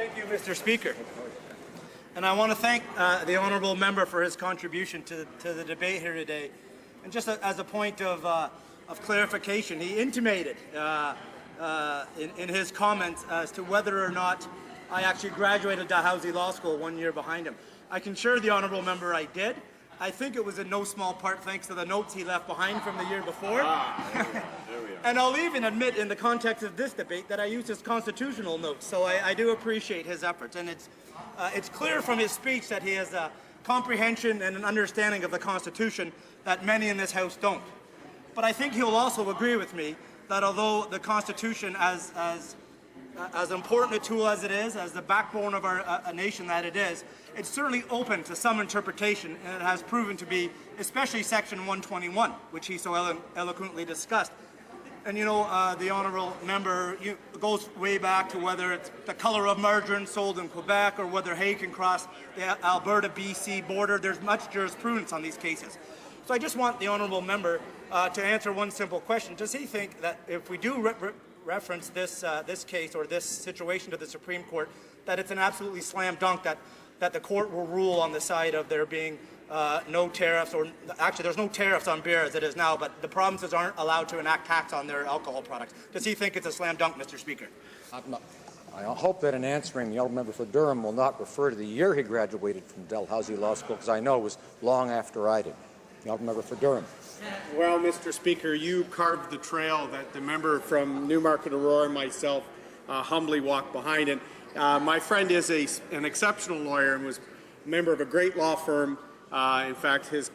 Thank you, Mr. Speaker. And I want to thank the honourable member for his contribution to the debate here today. And just as a point of clarification, he intimated in his comments as to whether or not I actually graduated Dalhousie Law School 1 year behind him. I can assure the honourable member I did. I think it was in no small part thanks to the notes he left behind from the year before. There we are. And I'll even admit in the context of this debate that I used his constitutional notes, so I do appreciate his efforts. And it's clear from his speech that he has a comprehension and an understanding of the Constitution that many in this House don't. But I think he'll also agree with me that although the Constitution, as important a tool as it is, as the backbone of our nation that it is, it's certainly open to some interpretation, and it has proven to be, especially Section 121, which he so eloquently discussed. And you know, the honourable member goes way back to whether it's the colour of margarine sold in Quebec or whether hay can cross the Alberta-BC border. There's much jurisprudence on these cases. So I just want the honourable member to answer one simple question. Does he think that if we do reference this case or this situation to the Supreme Court, that it's an absolutely slam dunk that the court will rule on the side of there being no tariffs, or actually there's no tariffs on beer as it is now, but the provinces aren't allowed to enact tax on their alcohol products. Does he think it's a slam dunk, Mr. Speaker? I hope that in answering, the honourable member for Durham will not refer to the year he graduated from Dalhousie Law School, because I know it was long after I did. The honourable member for Durham. Well, Mr. Speaker, you carved the trail that the member from Newmarket Aurora and myself humbly walked behind. And my friend is an exceptional lawyer and was a member of a great law firm. In fact, his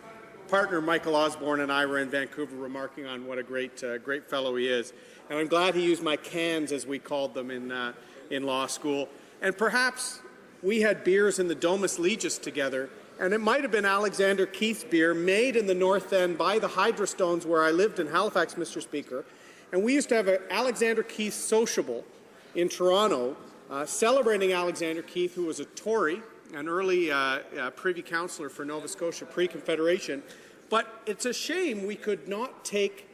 partner, Michael Osborne, and I were in Vancouver remarking on what a great fellow he is. And I'm glad he used my cans, as we called them in law school. And perhaps we had beers in the Domus Legis together, and it might have been Alexander Keith's beer, made in the North End by the Hydrostones where I lived in Halifax, Mr. Speaker. And we used to have an Alexander Keith sociable in Toronto, celebrating Alexander Keith, who was a Tory, an early Privy Councillor for Nova Scotia pre-Confederation. But it's a shame we could not take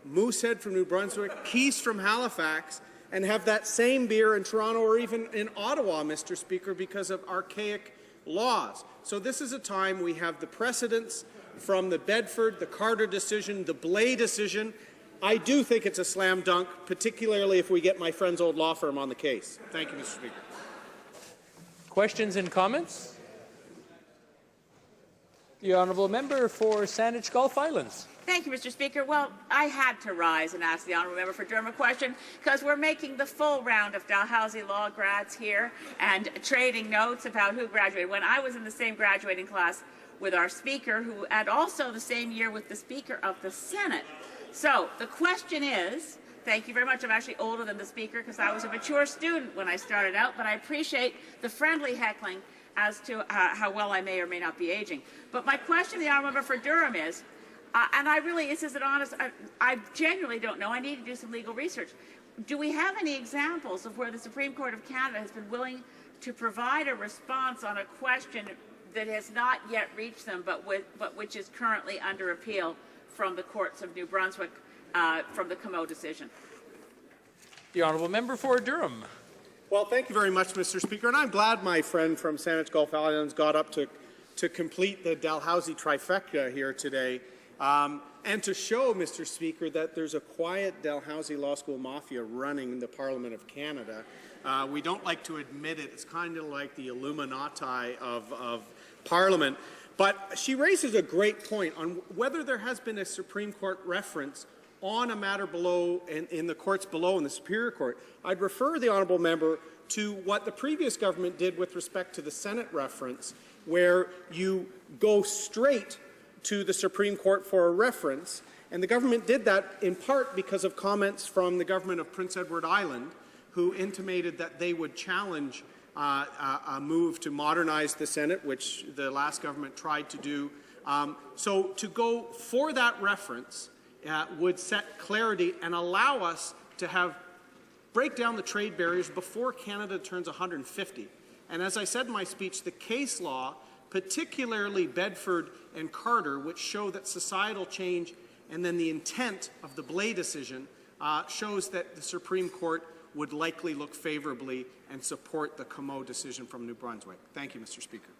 Moosehead from New Brunswick, Keith's from Halifax, and have that same beer in Toronto or even in Ottawa, Mr. Speaker, because of archaic laws. So this is a time we have the precedents from the Bedford, the Carter decision, the Blais decision. I do think it's a slam dunk, particularly if we get my friend's old law firm on the case. Thank you, Mr. Speaker. Questions and comments? The honourable member for Saanich Gulf Islands. Thank you, Mr. Speaker. Well, I had to rise and ask the honourable member for Durham a question because we're making the full round of Dalhousie law grads here and trading notes about who graduated. When I was in the same graduating class with our Speaker, who had also the same year with the Speaker of the Senate. So the question is, thank you very much. I'm actually older than the Speaker because I was a mature student when I started out, but I appreciate the friendly heckling as to how well I may or may not be aging. But my question to the honourable member for Durham is, and I really, this is an honest, I genuinely don't know. I need to do some legal research. Do we have any examples of where the Supreme Court of Canada has been willing to provide a response on a question that has not yet reached them, but which is currently under appeal from the courts of New Brunswick from the Comeau decision? The honourable member for Durham. Well, thank you very much, Mr. Speaker. And I'm glad my friend from Saanich Gulf Islands got up to complete the Dalhousie trifecta here today. And to show, Mr. Speaker, that there's a quiet Dalhousie Law School mafia running the Parliament of Canada. We don't like to admit it. It's kind of like the Illuminati of Parliament. But she raises a great point on whether there has been a Supreme Court reference on a matter below, in the courts below in the Superior Court. I'd refer the honourable member to what the previous government did with respect to the Senate reference, where you go straight to the Supreme Court for a reference, and the government did that in part because of comments from the government of Prince Edward Island, who intimated that they would challenge a move to modernize the Senate, which the last government tried to do. So to go for that reference would set clarity and allow us to break down the trade barriers before Canada turns 150. And as I said in my speech, the case law, particularly Bedford and Carter, which show that societal change and then the intent of the Blais decision shows that the Supreme Court would likely look favorably and support the Comeau decision from New Brunswick. Thank you, Mr. Speaker.